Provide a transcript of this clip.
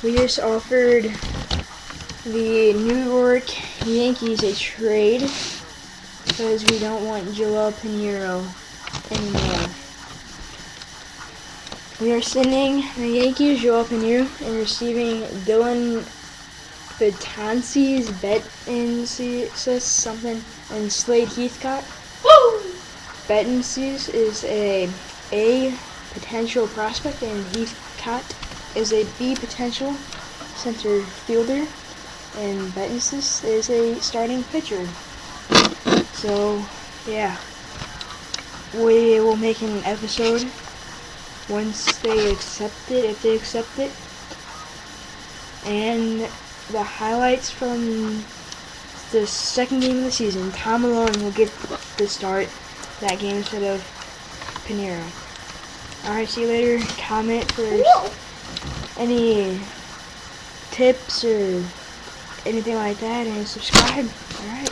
We just offered the New York Yankees a trade because we don't want Joel Pineiro anymore. We are sending the Yankees Joel Pineiro and receiving Dellin, Betances, something, and Slade Heathcott. Betances is a potential prospect, and Heathcott is a B potential center fielder, and Betances is a starting pitcher. So, yeah, we will make an episode once they accept it, if they accept it, and the highlights from the second game of the season. Milone will get the start that game instead of Pineiro. Alright, see you later. Comment for any tips or anything like that, and subscribe. Alright.